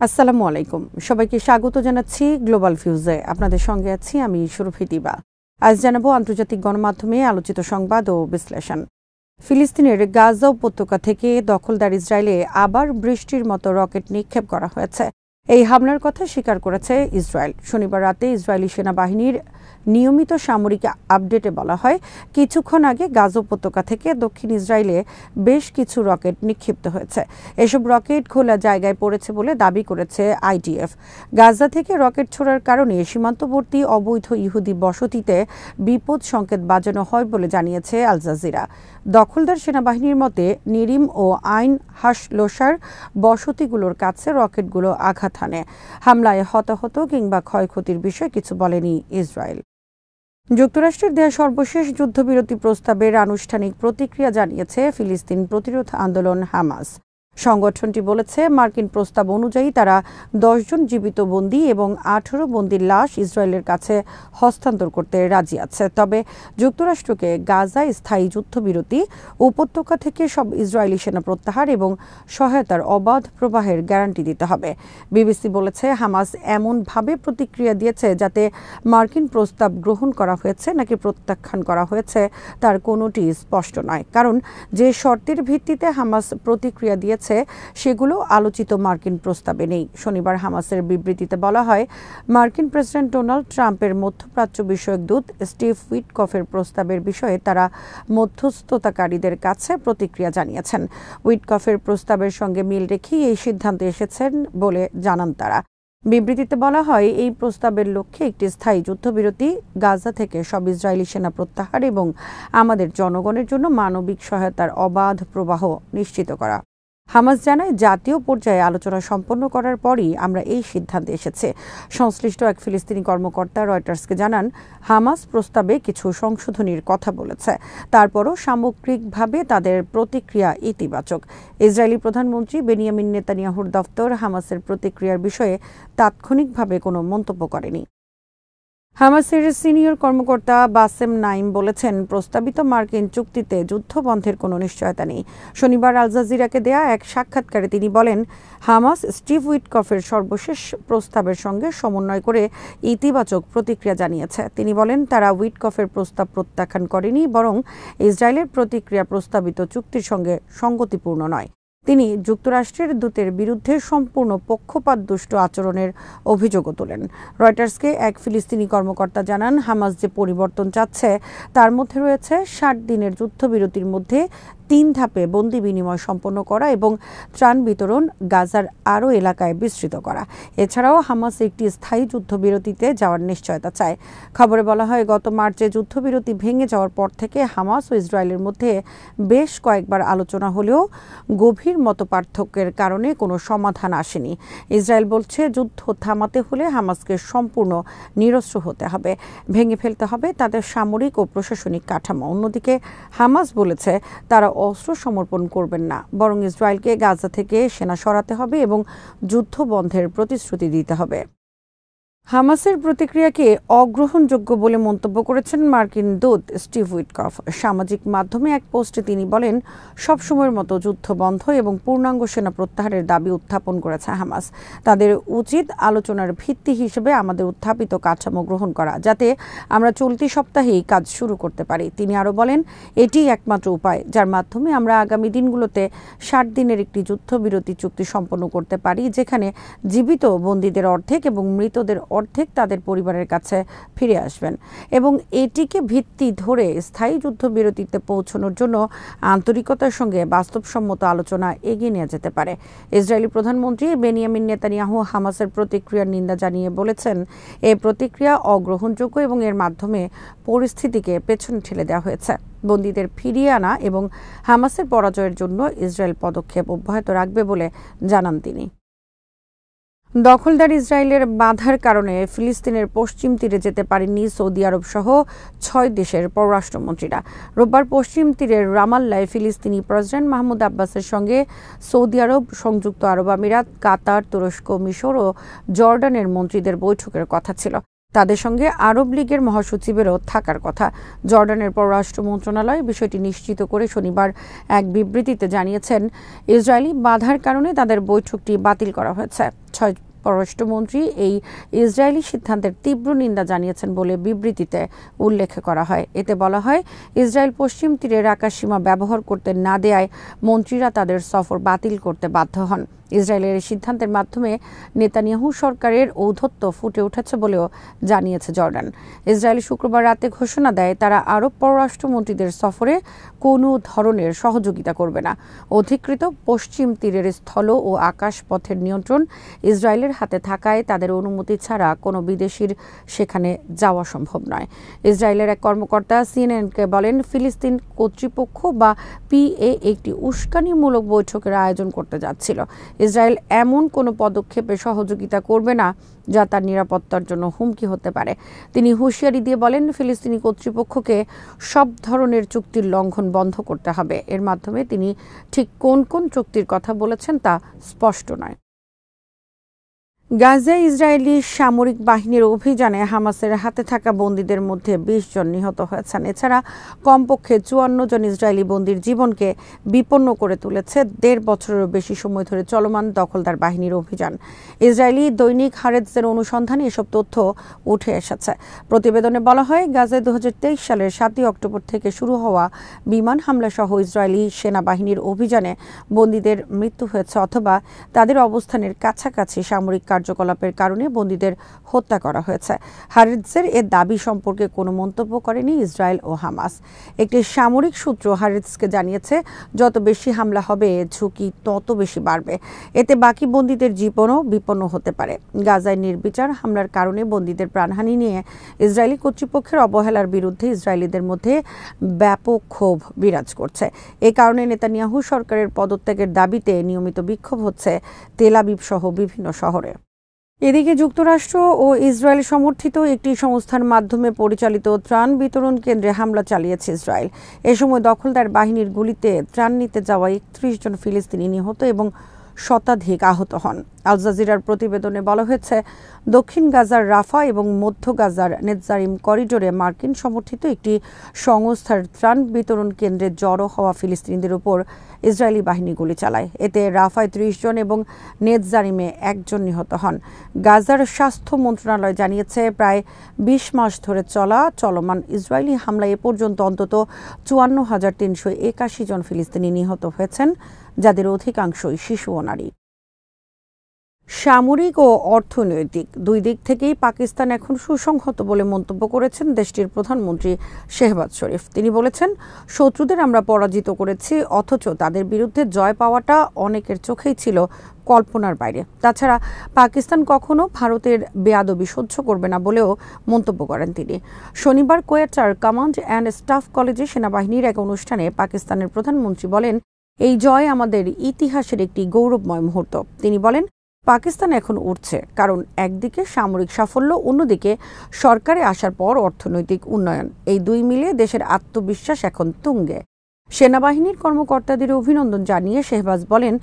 আসসালামু আলাইকুম, সবাইকে স্বাগত জানাচ্ছি গ্লোবাল ভিউজে। আপনাদের সঙ্গে আছি আমি সুরভি দিবা। আজ জানাবো আন্তর্জাতিক গণমাধ্যমে আলোচিত সংবাদ ও বিশ্লেষণ। ফিলিস্তিনের গাজা উপত্যকা থেকে দখলদার ইসরায়েলে আবার বৃষ্টির মতো রকেট নিক্ষেপ করা হয়েছে। এই হামলার কথা স্বীকার করেছে ইসরায়েল। শনিবার রাতে ইসরায়েলি সেনাবাহিনীর নিয়মিত সামরিক আপডেটে বলা হয়, কিছুক্ষণ আগে গাজা উপত্যকা থেকে দক্ষিণ ইসরায়েলে বেশ কিছু রকেট নিক্ষিপ্ত হয়েছে। এসব রকেট খোলা জায়গায় পড়েছে বলে দাবি করেছে আইডিএফ। গাজা থেকে রকেট ছোড়ার কারণে সীমান্তবর্তী অবৈধ ইহুদি বসতিতে বিপদ সংকেত বাজানো হয় বলে জানিয়েছে আল জাজিরা। দখলদার সেনাবাহিনীর মতে নিরিম ও আইন হাসলোসার বসতিগুলোর কাছে রকেটগুলো আঘাত হানে। হামলায় হতাহত কিংবা ক্ষয়ক্ষতির বিষয়ে কিছু বলেনি ইসরায়েল। যুক্তরাষ্ট্রের দেয়া সর্বশেষ যুদ্ধবিরতি প্রস্তাবের আনুষ্ঠানিক প্রতিক্রিয়া জানিয়েছে ফিলিস্তিন প্রতিরোধ আন্দোলন হামাস। সংগঠনটি বলেছে, মার্কিন প্রস্তাব অনুযায়ী তারা 10 জন জীবিত বন্দী এবং 18 বন্দীর লাশ ইসরায়েলের কাছে হস্তান্তর করতে রাজি আছে। তবে যুক্তরাষ্ট্রকে গাজায় স্থায়ী যুদ্ধবিরতি, উপত্যকা থেকে সব ইসরায়েলি সেনা প্রত্যাহার এবং সহায়তার অবাধ প্রবাহের গ্যারান্টি দিতে হবে। বিবিসি বলেছে, হামাস এমনভাবে প্রতিক্রিয়া দিয়েছে যাতে মার্কিন প্রস্তাব গ্রহণ করা হয়েছে নাকি প্রত্যাখ্যান করা হয়েছে তার কোনোটি স্পষ্ট নয়, কারণ যে শর্তের ভিত্তিতে হামাস প্রতিক্রিয়া দিয়েছে সেগুলো আলোচিত মার্কিন প্রস্তাবে নেই। শনিবার হামাসের বিবৃতিতে বলা হয়, মার্কিন প্রেসিডেন্ট ডোনাল্ড ট্রাম্পের মধ্যপ্রাচ্য বিষয়ক দূত স্টিভ উইটকফের প্রস্তাবের বিষয়ে তারা মধ্যস্থতাকারীদের কাছে প্রতিক্রিয়া জানিয়েছেন। উইটকফের প্রস্তাবের সঙ্গে মিল রেখেই এই সিদ্ধান্তে এসেছেন বলে জানান তারা। বিবৃতিতে বলা হয়, এই প্রস্তাবের লক্ষ্যে একটি স্থায়ী যুদ্ধবিরতি, গাজা থেকে সব ইসরায়েলি সেনা প্রত্যাহার এবং আমাদের জনগণের জন্য মানবিক সহায়তার অবাধ প্রবাহ নিশ্চিত করা। হামাস জানায়, জাতীয় পর্যায়ে আলোচনা সম্পন্ন করার পরই আমরা এই সিদ্ধান্তে এসেছে। সংশ্লিষ্ট এক ফিলিস্তিনি কর্মকর্তা রয়টার্সকে জানান, হামাস প্রস্তাবে কিছু সংশোধনীর কথা বলেছে, তারপরও সামগ্রিকভাবে তাদের প্রতিক্রিয়া ইতিবাচক। ইসরায়েলি প্রধানমন্ত্রী বেনিয়ামিন নেতানিয়াহুর দফতর হামাসের প্রতিক্রিয়ার বিষয়ে তাৎক্ষণিকভাবে কোনো মন্তব্য করেনি। হামাসের সিনিয়র কর্মকর্তা বাসেম নাইম বলেছেন, প্রস্তাবিত মার্কিন চুক্তিতে যুদ্ধবন্ধের কোনো নিশ্চয়তা নেই। শনিবার আল জাজিরাকে দেয়া এক সাক্ষাৎকারে তিনি বলেন, হামাস স্টিভ উইটকফের সর্বশেষ প্রস্তাবের সঙ্গে সমন্বয় করে ইতিবাচক প্রতিক্রিয়া জানিয়েছে। তিনি বলেন, তারা উইটকফের প্রস্তাব প্রত্যাখ্যান করেনি, বরং ইসরায়েলের প্রতিক্রিয়া প্রস্তাবিত চুক্তির সঙ্গে সঙ্গতিপূর্ণ নয়। তিনি যুক্তরাষ্ট্রের দূতের বিরুদ্ধে সম্পূর্ণ পক্ষপাতদুষ্ট আচরণের অভিযোগও তোলেন। রয়টার্সকে এক ফিলিস্তিনি কর্মকর্তা জানান, হামাস যে পরিবর্তন চাচ্ছে তার মধ্যে রয়েছে 60 দিনের যুদ্ধবিরতির মধ্যে 3 ধাপে বন্দি বিনিময় সম্পন্ন করা এবং ত্রাণ বিতরণ গাজার আরও এলাকায় বিস্তৃত করা। এছাড়াও হামাস একটি স্থায়ী যুদ্ধবিরতিতে যাওয়ার নিশ্চয়তা চায়। খবরে বলা হয়, গত মার্চে যুদ্ধবিরতি ভেঙে যাওয়ার পর থেকে হামাস ও ইসরায়েলের মধ্যে বেশ কয়েকবার আলোচনা হলেও গভীর মতপার্থক্যের কারণে কোনো সমাধান আসেনি। ইসরায়েল বলছে, যুদ্ধ থামাতে হলে হামাসকে সম্পূর্ণ নিরস্ত্র হতে হবে, ভেঙে ফেলতে হবে তাদের সামরিক ও প্রশাসনিক কাঠামো। অন্যদিকে হামাস বলেছে, তারা অস্ত্র সমর্পণ করবেন না, বরং ইসরায়েলকে গাজা থেকে সেনা সরাতে হবে এবং যুদ্ধ বন্ধের প্রতিশ্রুতি দিতে হবে। হামাসের প্রতিক্রিয়াকে অগ্রহণযোগ্য বলে মন্তব্য করেছেন মার্কিন দূত স্টিভ উইটকফ। সামাজিক মাধ্যমে এক পোস্টে তিনি বলেন, সবসময়ের মতো যুদ্ধ বন্ধ এবং পূর্ণাঙ্গ সেনা প্রত্যাহারের দাবি উত্থাপন করেছে হামাস। তাদের উচিত আলোচনার ভিত্তি হিসেবে আমাদের উত্থাপিত কাঠামো গ্রহণ করা, যাতে আমরা চলতি সপ্তাহেই কাজ শুরু করতে পারি। তিনি আরও বলেন, এটিই একমাত্র উপায় যার মাধ্যমে আমরা আগামী দিনগুলোতে 60 দিনের একটি যুদ্ধবিরতি চুক্তি সম্পন্ন করতে পারি, যেখানে জীবিত বন্দীদের অর্ধেক এবং মৃতদের অর্ধেক তাদের পরিবারের কাছে ফিরে আসবেন, এবং এটিকে ভিত্তি ধরে স্থায়ী যুদ্ধবিরতিতে পৌঁছানোর জন্য আন্তরিকতার সঙ্গে বাস্তবসম্মত আলোচনা এগিয়ে নেওয়া যেতে পারে। ইসরায়েলি প্রধানমন্ত্রী বেনিয়ামিন নেতানিয়াহু হামাসের প্রতিক্রিয়ার নিন্দা জানিয়ে বলেছেন, এই প্রতিক্রিয়া অগ্রহণযোগ্য এবং এর মাধ্যমে পরিস্থিতিকে পেছনে ঠেলে দেওয়া হয়েছে। বন্দীদের ফিরিয়ে আনা এবং হামাসের পরাজয়ের জন্য ইসরায়েল পদক্ষেপ অব্যাহত রাখবে বলে জানান তিনি। দখলদার ইসরায়েলের বাধার কারণে ফিলিস্তিনের পশ্চিম তীরে যেতে পারেননি সৌদি আরব সহ 6 দেশের পররাষ্ট্রমন্ত্রীরা। রোববার পশ্চিম তীরের রামাল্লায় ফিলিস্তিনি প্রেসিডেন্ট মাহমুদ আব্বাসের সঙ্গে সৌদি আরব, সংযুক্ত আরব আমিরাত, কাতার, তুরস্ক, মিশর ও জর্ডানের মন্ত্রীদের বৈঠকের কথা ছিল। তাদের সঙ্গে আরব লীগের মহাসচিবেরও থাকার কথা। জর্ডানের পররাষ্ট্র মন্ত্রণালয় বিষয়টি নিশ্চিত করে শনিবার এক বিবৃতিতে জানিয়েছেন, ইসরায়েলি বাধার কারণে তাদের বৈঠকটি বাতিল করা হয়েছে। পররাষ্ট্রমন্ত্রী এই ইসরায়েলি সিদ্ধান্তের তীব্র নিন্দা জানিয়েছেন বলে বিবৃতিতে উল্লেখ করা হয়। এতে বলা হয়, ইসরায়েল পশ্চিম তীরের আকাশসীমা ব্যবহার করতে না দেয়ায় মন্ত্রীরা তাদের সফর বাতিল করতে বাধ্য হন। ইসরায়েলের এই সিদ্ধান্তের মাধ্যমে নেতানিয়াহু সরকারের ঔদ্ধত্য ফুটে উঠেছে বলেও জানিয়েছে জর্ডান। ইসরায়েল শুক্রবার রাতে ঘোষণা দেয়, তারা আরব পররাষ্ট্রমন্ত্রীদের সফরে কোনো ধরনের সহযোগিতা করবে না। অধিকৃত পশ্চিম তীরের স্থল ও আকাশ পথের নিয়ন্ত্রণ ইসরায়েলের হাতে থাকায় তাদের অনুমতি ছাড়া কোনো বিদেশির সেখানে যাওয়া সম্ভব নয়। ইসরায়েলের এক কর্মকর্তা সিএনএনকে বলেন, ফিলিস্তিন কর্তৃপক্ষ বা পিএ একটি উস্কানিমূলক বৈঠকের আয়োজন করতে যাচ্ছিল। ইসরায়েল এমন কোনো পদক্ষেপে সহযোগিতা করবে না যা তার নিরাপত্তার জন্য হুমকি হতে পারে। তিনি হুঁশিয়ারি দিয়ে বলেন, ফিলিস্তিনি কর্তৃপক্ষকে সব ধরনের চুক্তির লঙ্ঘন বন্ধ করতে হবে। এর মাধ্যমে তিনি ঠিক কোন কোন চুক্তির কথা বলেছেন তা স্পষ্ট নয়। গাজায় ইসরায়েলি সামরিক বাহিনীর অভিযানে হামাসের হাতে থাকা বন্দীদের মধ্যে ২০ জন নিহত হয়েছেন। এছাড়া কমপক্ষে ৫৪ জন ইসরায়েলি বন্দীর জীবনকে বিপন্ন করে তুলেছে ১.৫ বছরেরও বেশি সময় ধরে চলমান দখলদার বাহিনীর অভিযান। ইসরায়েলি দৈনিক হারেৎজের অনুসন্ধানে এসব তথ্য উঠে এসেছে। প্রতিবেদনে বলা হয়, গাজায় ২০২৩ সালের ৭ই অক্টোবর থেকে শুরু হওয়া বিমান হামলা সহ ইসরায়েলি সেনাবাহিনীর অভিযানে বন্দীদের মৃত্যু হয়েছে অথবা তাদের অবস্থানের কাছাকাছি সামরিক কার্যকলাপের কারণে বন্দীদের হত্যা করা হয়েছে। হারেৎজের এ দাবি সম্পর্কে কোনো মন্তব্য করেনি ইসরায়েল ও হামাস। একটি সামরিক সূত্র হারেৎজকে জানিয়েছে, যত বেশি হামলা হবে ঝুঁকি তত বেশি বাড়বে। এতে বাকি বন্দীদের জীবনও বিপন্ন হতে পারে। গাজায় নির্বিচার হামলার কারণে বন্দীদের প্রাণহানি নিয়ে ইসরায়েলি কর্তৃপক্ষের অবহেলার বিরুদ্ধে ইসরায়েলিদের মধ্যে ব্যাপক ক্ষোভ বিরাজ করছে। এ কারণে নেতানিয়াহু সরকারের পদত্যাগের দাবিতে নিয়মিত বিক্ষোভ হচ্ছে তেল আবিব সহ বিভিন্ন শহরে। এদিকে যুক্তরাষ্ট্র ও ইসরায়েল সমর্থিত একটি সংস্থার মাধ্যমে পরিচালিত ত্রাণ বিতরণ কেন্দ্রে হামলা চালিয়েছে ইসরায়েল। এ সময় দখলদার বাহিনীর গুলিতে ত্রাণ নিতে যাওয়া ৩১ জন ফিলিস্তিনি নিহত এবং শতাধিক আহত হন। আল জাজিরার প্রতিবেদনে বলা হয়েছে, দক্ষিণ গাজার রাফা এবং মধ্য গাজার নেতজারিম করিডোরে মার্কিন সমর্থিত একটি সংস্থার ত্রাণ বিতরণ কেন্দ্রে জড়ো হওয়া ফিলিস্তিনিদের উপর ইসরায়েলি বাহিনী গুলি চালায়। এতে রাফায় ৩০ জন এবং নেতজারিমে ১ জন নিহত হন। গাজার স্বাস্থ্য মন্ত্রণালয় জানিয়েছে, প্রায় ২০ মাস ধরে চলমান ইসরায়েলি হামলায় এ পর্যন্ত অন্তত ৫৪,৩৮১ জন ফিলিস্তিনি নিহত হয়েছেন, যাদের অধিকাংশই শিশু ও নারী। সামরিক ও অর্থনৈতিক দুই দিক থেকেই পাকিস্তান এখন সুসংহত বলে মন্তব্য করেছেন দেশটির প্রধানমন্ত্রী শেহবাজ শরীফ। তিনি বলেছেন, শত্রুদের আমরা পরাজিত করেছি, অথচ তাদের বিরুদ্ধে জয় পাওয়াটা অনেকের চোখেই ছিল কল্পনার বাইরে। তাছাড়া পাকিস্তান কখনো ভারতের বেয়াদবি সহ্য করবে না বলেও মন্তব্য করেন তিনি। শনিবার কোয়েটার কমান্ড অ্যান্ড স্টাফ কলেজে সেনাবাহিনীর এক অনুষ্ঠানে পাকিস্তানের প্রধানমন্ত্রী বলেন, এই জয় আমাদের ইতিহাসের একটি গৌরবময় মুহূর্ত। তিনি বলেন, পাকিস্তান এখন উঠছে, কারণ একদিকে সামরিক সাফল্য, অন্যদিকে সরকারে আসার পর অর্থনৈতিক উন্নয়ন, এই দুই মিলে দেশের আত্মবিশ্বাস এখন তুঙ্গে। সেনাবাহিনীর কর্মকর্তাদের অভিনন্দন জানিয়ে শেহবাজ বলেন,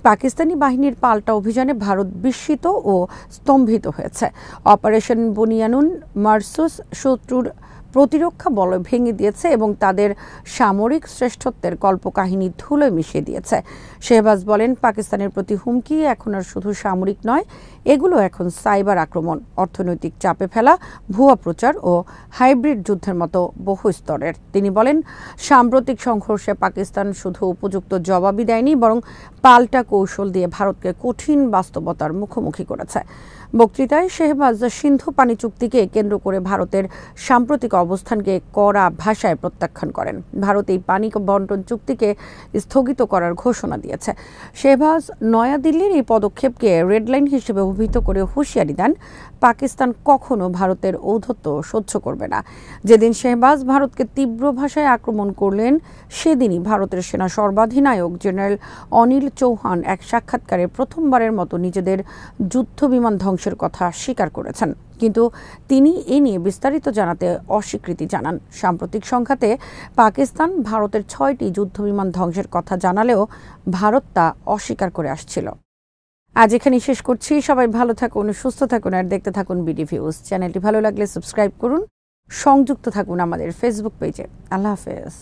পাকিস্তানি বাহিনীর পাল্টা অভিযানে ভারত বিস্মিত ও স্তম্ভিত হয়েছে। অপারেশন বুনিয়ানুন মারসুস শত্রুর প্রতিরক্ষা বলয় ভেঙে দিয়েছে এবং তাদের সামরিক শ্রেষ্ঠত্বের কল্পকাহিনী ধুলোয় মিশিয়ে দিয়েছে। শেহবাজ বলেন, পাকিস্তানের প্রতি হুমকি এখন আর শুধু সামরিক নয়, এগুলো এখন সাইবার আক্রমণ, অর্থনৈতিক চাপে ফেলা, ভুয়া প্রচার ও হাইব্রিড যুদ্ধের মতো বহু স্তরের। তিনি বলেন, সাম্প্রতিক সংঘর্ষে পাকিস্তান শুধু উপযুক্ত জবাবই দেয়নি, বরং পাল্টা কৌশল দিয়ে ভারতকে কঠিন বাস্তবতার মুখোমুখি করেছে। বক্তৃতায় শেহবাজ সিন্ধু পানি চুক্তিকে কেন্দ্র করে ভারতের সাম্প্রতিক অবস্থানকে কড়া ভাষায় প্রত্যাখ্যান করেন। ভারত এই পানি বন্টন চুক্তিকে স্থগিত করার ঘোষণা দিয়েছে। শেহবাজ নয়াদিল্লির এই পদক্ষেপকে রেডলাইন হিসেবে অভিহিত করে হুঁশিয়ারি দেন, পাকিস্তান কখনো ভারতের ঔদ্ধত্য সহ্য করবে না। যেদিন শেহবাজ ভারতকে তীব্র ভাষায় আক্রমণ করলেন, সেদিনই ভারতের সেনা সর্বাধিনায়ক জেনারেল অনিল চৌহান এক সাক্ষাৎকারে প্রথমবারের মতো নিজেদের যুদ্ধবিমান ধ্বংসের কথা স্বীকার করেছেন, কিন্তু তিনি এ নিয়ে বিস্তারিত জানাতে অস্বীকৃতি জানান। সাম্প্রতিক সংঘাতে পাকিস্তান ভারতের ৬টি যুদ্ধবিমান ধ্বংসের কথা জানালেও ভারত তা অস্বীকার করে আসছিল। আজ এখানেই শেষ করছি। সবাই ভালো থাকুন, সুস্থ থাকুন আর দেখতে থাকুন বিডি ভিউজ। চ্যানেলটি ভালো লাগলে সাবস্ক্রাইব করুন, সংযুক্ত থাকুন আমাদের ফেসবুক পেজে। আল্লাহ হাফেজ।